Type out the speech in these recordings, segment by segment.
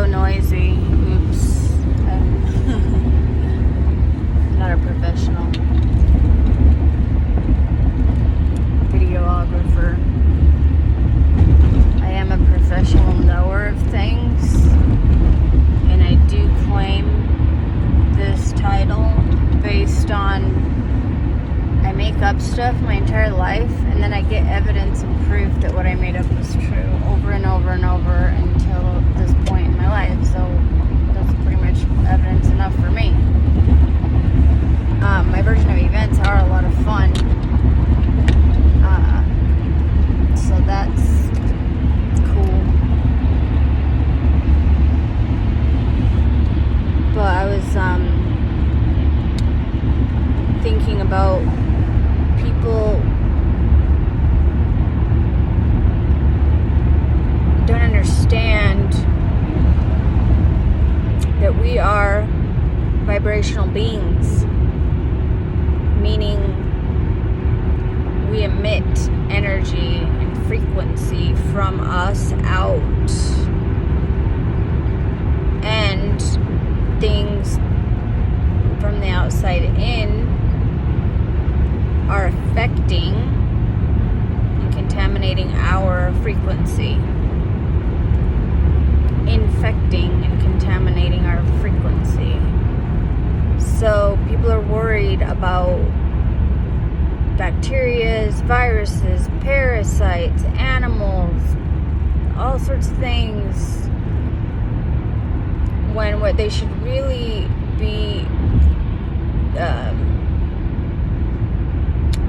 so noisy. Oops. I'm not a professional videographer. I am a professional knower of things, and I do claim this title based on I make up stuff my entire life, and then I get evidence and proof that what I made up was true over and over and over until this point in my life. So that's pretty much evidence enough for me. My version of events are a lot of fun. So that's cool. But I was thinking about people don't understand that we are vibrational beings, meaning we emit energy and frequency from us out, and things from the outside in are affecting and contaminating our frequency, infecting and contaminating our frequency. So people are worried about bacteria, viruses, parasites, animals, all sorts of things, when what they should really be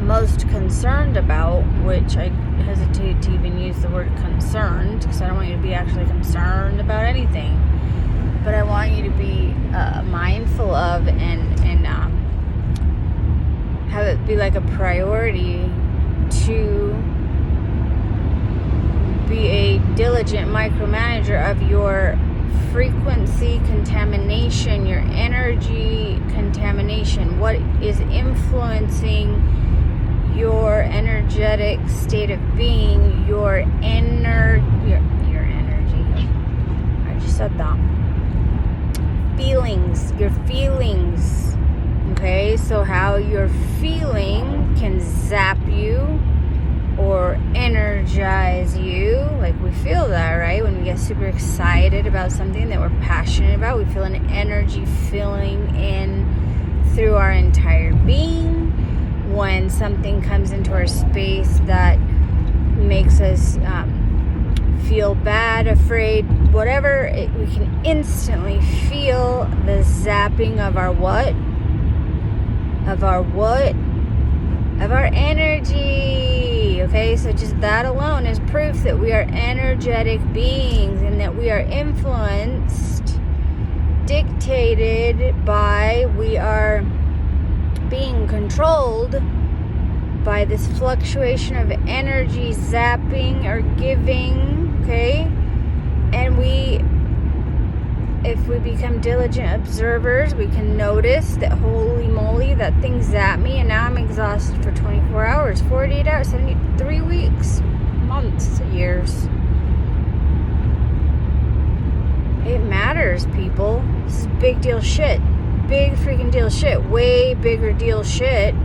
most concerned about, which I hesitate to even use the word concerned, because I don't want you to be actually concerned about anything, but I want you to be mindful of and have it be like a priority to be a diligent micromanager of your frequency contamination, your energy contamination, what is influencing your energetic state of being, your energy. I just said that. Your feelings. Okay, so how you're feeling can zap you or energize you. Like, we feel that, right? When we get super excited about something that we're passionate about, we feel an energy filling in through our entire being. When something comes into our space that makes us feel bad, afraid, whatever, we can instantly feel the zapping of our what? Of our energy. Okay, so just that alone is proof that we are energetic beings and that we are influenced, dictated by, we are being controlled by this fluctuation of energy, zapping or giving, okay? And if we become diligent observers, we can notice that, holy moly, that thing zapped me, and now I'm exhausted for 24 hours, 48 hours, 73 weeks, months, years. It matters, people. This is big deal shit. Big freaking deal shit. Way bigger deal shit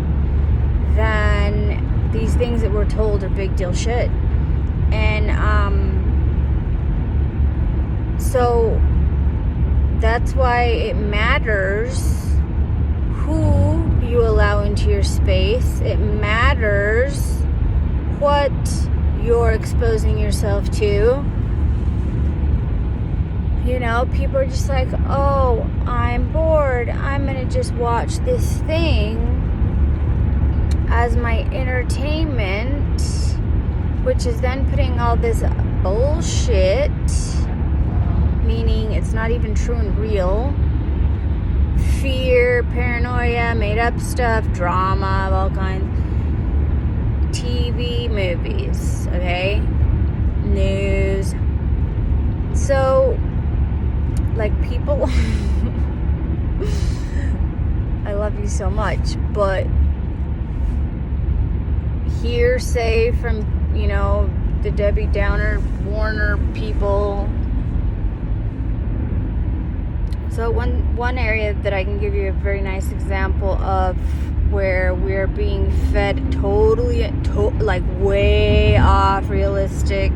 than these things that we're told are big deal shit. And so that's why it matters who you allow into your space. It matters what you're exposing yourself to. You know, people are just like, oh, I'm bored. I'm going to just watch this thing as my entertainment, which is then putting all this bullshit, meaning it's not even true and real, fear, paranoia, made up stuff, drama of all kinds, TV, movies, okay, news. So, like, people, I love you so much, but hearsay from, you know, the Debbie Downer, Warner people, So one area that I can give you a very nice example of where we're being fed totally, like way off unrealistic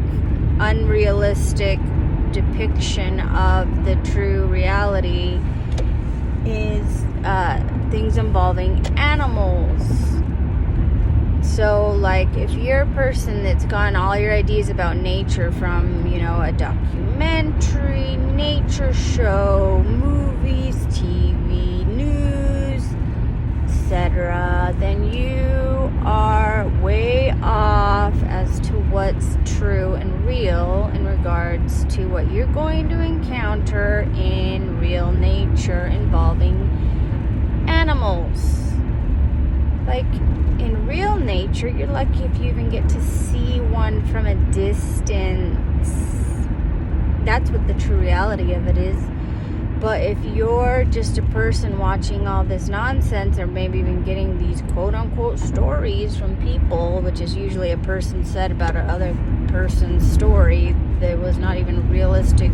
depiction of the true reality is things involving animals. So, like, if you're a person that's gotten all your ideas about nature from, a documentary, nature show, movies, TV, news, etc., then you are way off as to what's true and real in regards to what you're going to encounter in real nature involving animals. Like, in real nature, you're lucky if you even get to see one from a distance. That's what the true reality of it is. But if you're just a person watching all this nonsense, or maybe even getting these quote-unquote stories from people, which is usually a person said about another person's story that was not even realistic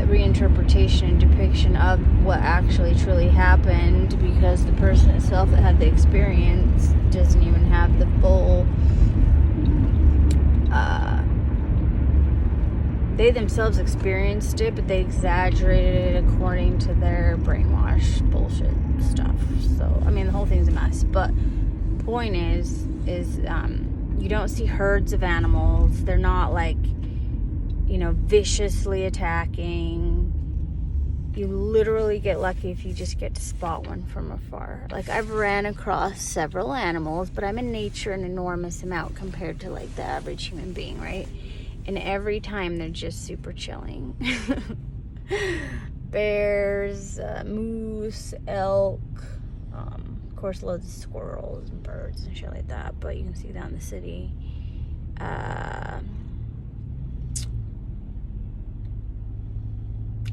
reinterpretation and depiction of what actually truly happened, because the person itself that had the experience doesn't even have the full they themselves experienced it, but they exaggerated it according to their brainwash bullshit stuff. So, I mean, the whole thing's a mess. But point is you don't see herds of animals. They're not like, viciously attacking. You literally get lucky if you just get to spot one from afar. Like, I've ran across several animals, but I'm in nature an enormous amount compared to like the average human being, right? And every time they're just super chilling. Bears, moose, elk, of course loads of squirrels and birds and shit like that, but you can see that in the city.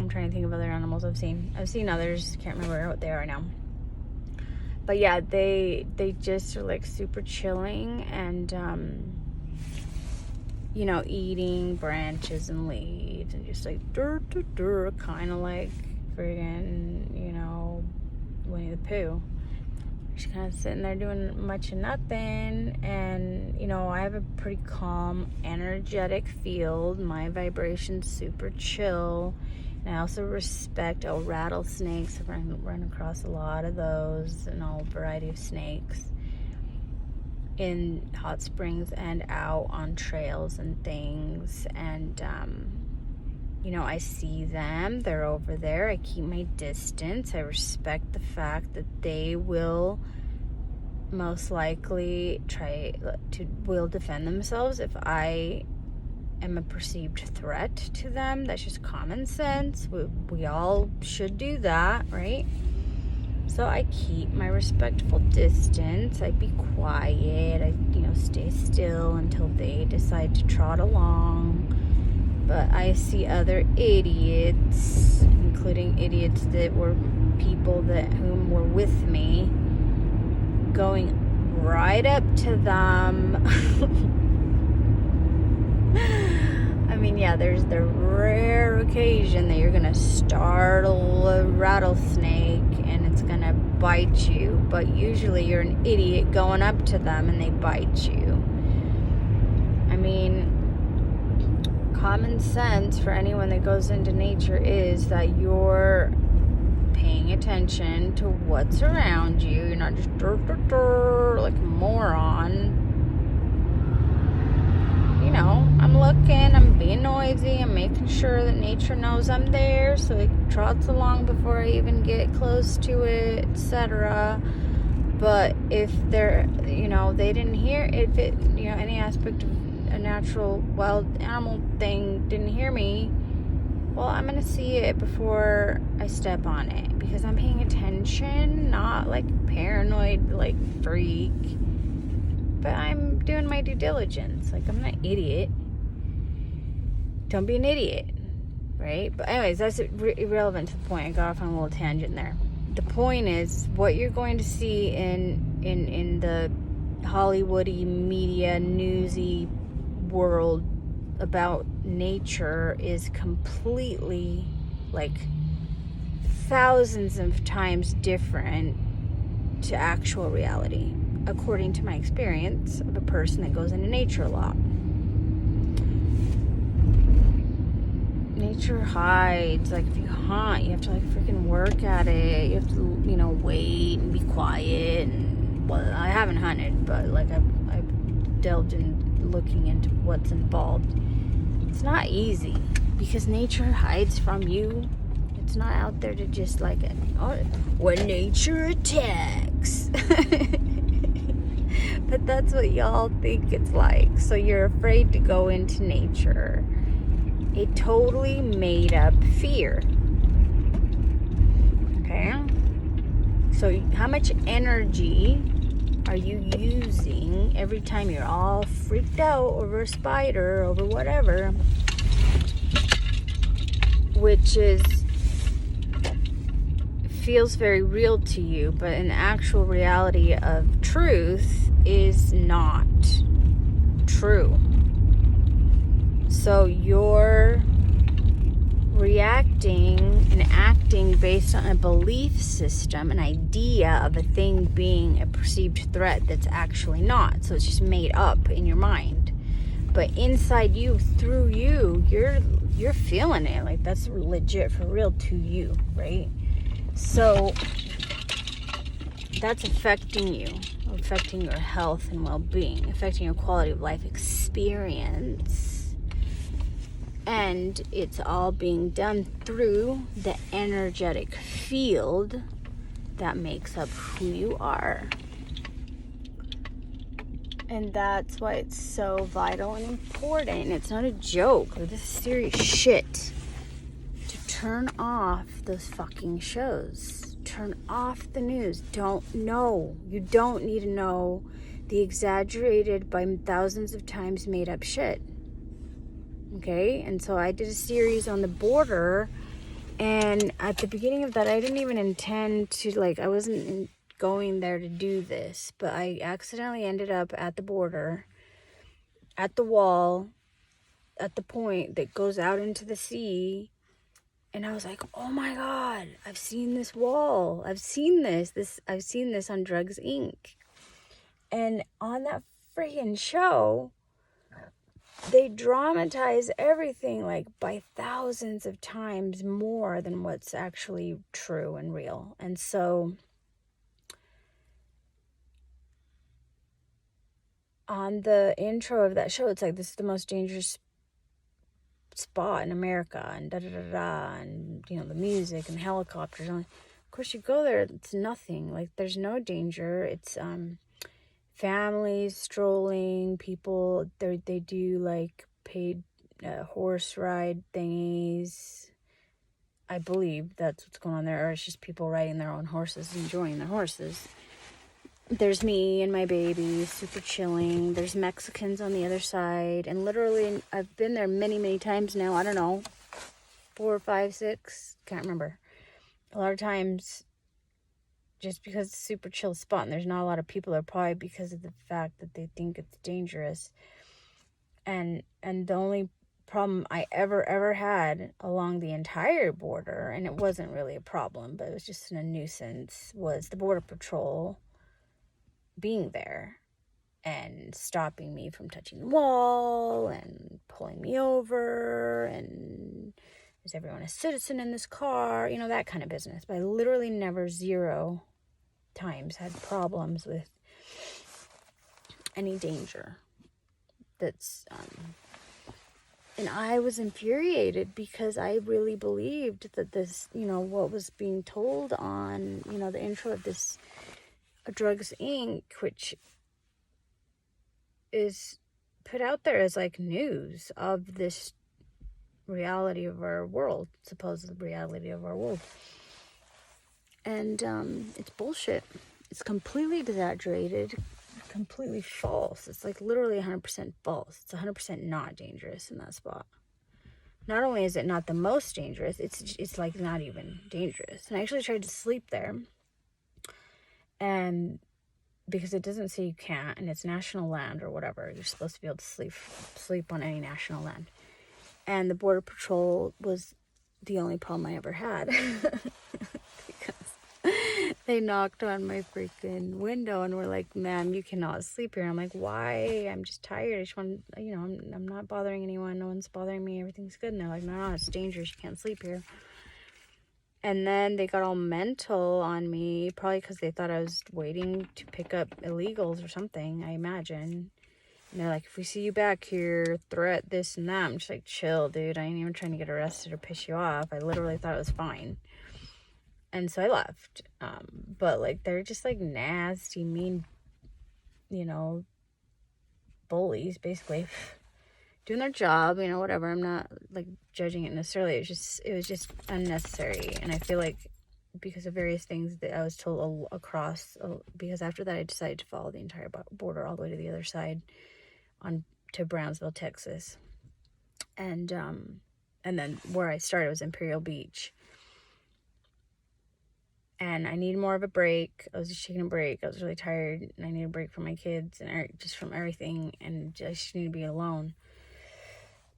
I'm trying to think of other animals I've seen. I've seen others, can't remember what they are now. But yeah, they just are like super chilling and eating branches and leaves and just like kind of like friggin', Winnie the Pooh. Just kind of sitting there doing much of nothing. And I have a pretty calm, energetic field. My vibration's super chill. And I also respect rattlesnakes. I've run across a lot of those and all variety of snakes in hot springs and out on trails and things. And I see them, they're over there. I keep my distance. I respect the fact that they will most likely will defend themselves if I am a perceived threat to them. That's just common sense. We all should do that, right? So I keep my respectful distance. I be quiet. I, stay still until they decide to trot along. But I see other idiots, including idiots that were people whom were with me, going right up to them. I mean, yeah, there's the rare occasion that you're gonna startle a rattlesnake and it's gonna bite you, but usually you're an idiot going up to them and they bite you. I mean, common sense for anyone that goes into nature is that you're paying attention to what's around you. You're not just like a moron. I'm looking, I'm being noisy, I'm making sure that nature knows I'm there, so it trots along before I even get close to it, etc. But if they didn't hear, if it, any aspect of a natural wild animal thing didn't hear me, well, I'm gonna see it before I step on it, because I'm paying attention, not like paranoid, like freak. But I'm doing my due diligence. Like, I'm not an idiot. Don't be an idiot, right? But anyways, that's irrelevant to the point. I got off on a little tangent there. The point is, what you're going to see in the Hollywoody media, newsy world about nature is completely like thousands of times different to actual reality, according to my experience of a person that goes into nature a lot. Nature hides. Like, if you hunt, you have to like freaking work at it. You have to, you know, wait and be quiet. And, well, I haven't hunted, but like I've delved in looking into what's involved. It's not easy because nature hides from you. It's not out there to just like, when nature attacks. But that's what y'all think it's like. So you're afraid to go into nature. A totally made up fear. Okay? So how much energy are you using every time you're all freaked out over a spider, over whatever, which feels very real to you, but an actual reality of truth is not true. So you're reacting and acting based on a belief system, an idea of a thing being a perceived threat that's actually not. So it's just made up in your mind. But inside you, through you, you're feeling it. Like, that's legit for real to you, right? So that's affecting you, affecting your health and well-being, affecting your quality of life experience. And it's all being done through the energetic field that makes up who you are. And that's why it's so vital and important. It's not a joke. This is serious shit. To turn off those fucking shows. Turn off the news. Don't know. You don't need to know the exaggerated by thousands of times made up shit. Okay? And so I did a series on the border, and at the beginning of that, I didn't even intend to, like, I wasn't going there to do this, but I accidentally ended up at the border, at the wall, at the point that goes out into the sea, and I was like, oh my God, I've seen this wall. I've seen this on Drugs Inc. And on that freaking show, they dramatize everything like by thousands of times more than what's actually true and real. And so on the intro of that show, it's like, this is the most dangerous spot in America, and da da da da, and you know, the music and helicopters. And of course, you go there, it's nothing. Like, there's no danger. It's families strolling, people. They do like paid horse ride thingies. I believe that's what's going on there, or it's just people riding their own horses, enjoying their horses. There's me and my baby, super chilling. There's Mexicans on the other side. And literally, I've been there many, many times now. I don't know, 4, 5, 6, can't remember. A lot of times, just because it's a super chill spot and there's not a lot of people there, probably because of the fact that they think it's dangerous. And the only problem I ever had along the entire border, and it wasn't really a problem, but it was just a nuisance, was the Border Patrol being there and stopping me from touching the wall and pulling me over, and is everyone a citizen in this car, you know, that kind of business. But I literally never, 0 times, had problems with any danger. That's and I was infuriated because I really believed that this, you know, what was being told on, you know, the intro of this Drugs Inc., which is put out there as like news of this reality of our world, supposed reality of our world. And it's bullshit. It's completely exaggerated, completely false. It's like literally 100% false. It's 100% not dangerous in that spot. Not only is it not the most dangerous, it's like not even dangerous. And I actually tried to sleep there, and because it doesn't say you can't, and it's national land or whatever, you're supposed to be able to sleep on any national land. And the Border Patrol was the only problem I ever had. Because they knocked on my freaking window and were like, ma'am, you cannot sleep here. I'm like, why? I'm just tired. I just want, I'm not bothering anyone. No one's bothering me. Everything's good. And they're like, no, it's dangerous. You can't sleep here. And then they got all mental on me, probably because they thought I was waiting to pick up illegals or something, I imagine. And they're like, if we see you back here, threat, this and that. I'm just like, chill, dude. I ain't even trying to get arrested or piss you off. I literally thought it was fine. And so I left. But, like, they're just, like, nasty, mean, bullies, basically. Doing their job, whatever. I'm not, like, judging it necessarily. It was just unnecessary. And I feel like because of various things that I was told across, because after that I decided to follow the entire border all the way to the other side to Brownsville, Texas. And then where I started was Imperial Beach. And I needed more of a break. I was just taking a break. I was really tired, and I needed a break from my kids and just from everything, and I just needed to be alone.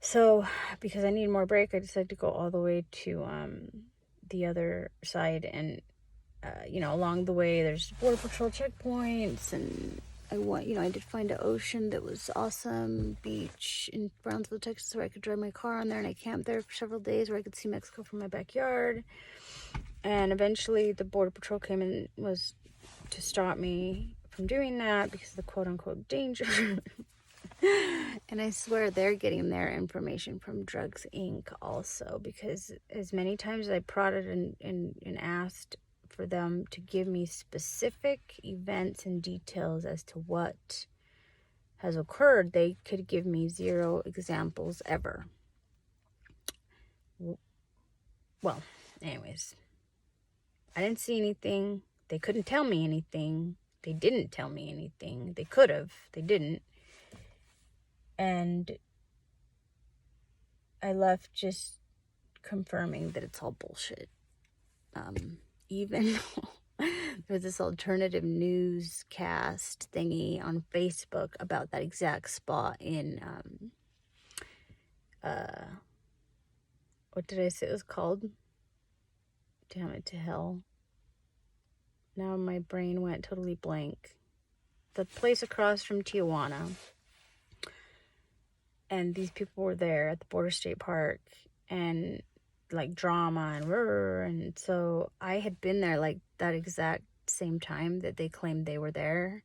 So, because I needed more break, I decided to go all the way to the other side. And, along the way, there's Border Patrol checkpoints, and I did find an ocean that was awesome, beach in Brownsville, Texas, where I could drive my car on there, and I camped there for several days where I could see Mexico from my backyard. And eventually the Border Patrol came and was to stop me from doing that because of the quote-unquote danger. And I swear they're getting their information from Drugs Inc. also, because as many times as I prodded and asked for them to give me specific events and details as to what has occurred, they could give me 0 examples ever. Well, anyways, I didn't see anything. They couldn't tell me anything. They didn't tell me anything. They could have. They didn't. And I left just confirming that it's all bullshit. Even there's this alternative newscast thingy on Facebook about that exact spot in, what did I say it was called? Damn it to hell. Now my brain went totally blank. The place across from Tijuana. And these people were there at the Border State Park, and like drama and so I had been there like that exact same time that they claimed they were there,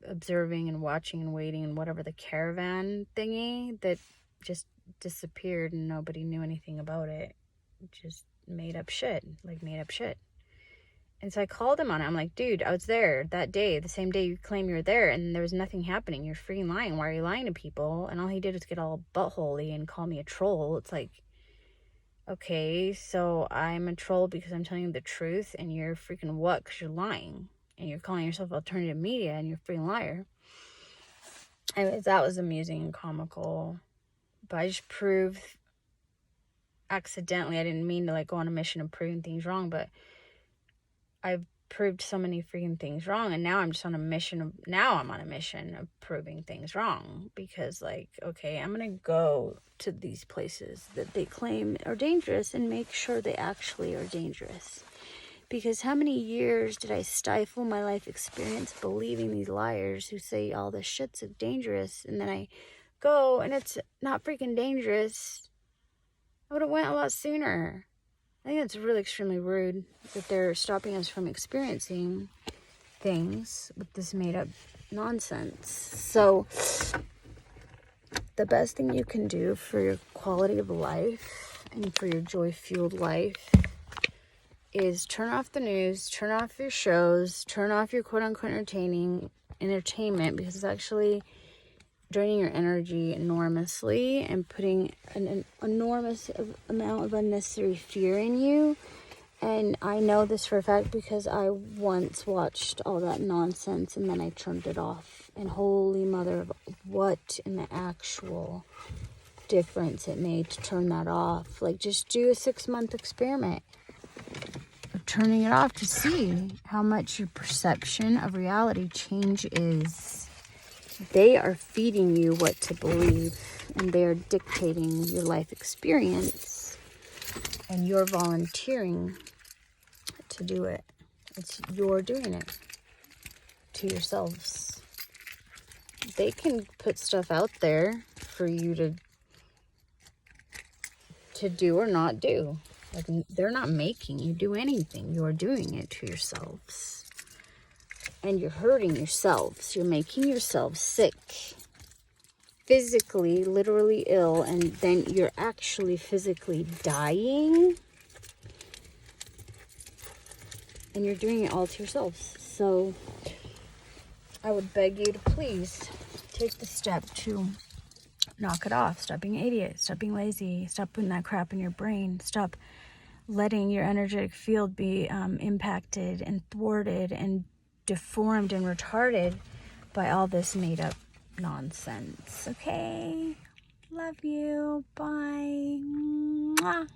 observing and watching and waiting and whatever, the caravan thingy that just disappeared and nobody knew anything about it. Just made up shit. And so I called him on it. I'm like, dude, I was there that day, the same day you claim you were there, and there was nothing happening. You're freaking lying. Why are you lying to people? And all he did was get all buttholey and call me a troll. It's like, okay, so I'm a troll because I'm telling you the truth, and you're freaking what? Because you're lying. And you're calling yourself alternative media, and you're a freaking liar. Anyways, that was amusing and comical. But I just proved accidentally, I didn't mean to like go on a mission of proving things wrong, but I've proved so many freaking things wrong, and now I'm on a mission of proving things wrong, because like, okay, I'm gonna go to these places that they claim are dangerous and make sure they actually are dangerous. Because how many years did I stifle my life experience believing these liars who say all this shit's dangerous, and then I go and it's not freaking dangerous? I would have went a lot sooner. I think it's really extremely rude that they're stopping us from experiencing things with this made-up nonsense. So, the best thing you can do for your quality of life and for your joy-fueled life is turn off the news, turn off your shows, turn off your quote-unquote entertainment, because it's actually draining your energy enormously and putting an enormous amount of unnecessary fear in you. And I know this for a fact because I once watched all that nonsense and then I turned it off. And holy mother of what in the actual difference it made to turn that off. Like, just do a 6-month experiment of turning it off to see how much your perception of reality changes. They are feeding you what to believe, and they are dictating your life experience, and you're volunteering to do it. You're doing it to yourselves. They can put stuff out there for you to do or not do. Like, they're not making you do anything. You're doing it to yourselves. And you're hurting yourselves. You're making yourselves sick. Physically, literally ill. And then you're actually physically dying. And you're doing it all to yourselves. So I would beg you to please take the step to knock it off. Stop being an idiot. Stop being lazy. Stop putting that crap in your brain. Stop letting your energetic field be impacted and thwarted and deformed and retarded by all this made up nonsense. Okay? Love you. Bye. Mwah.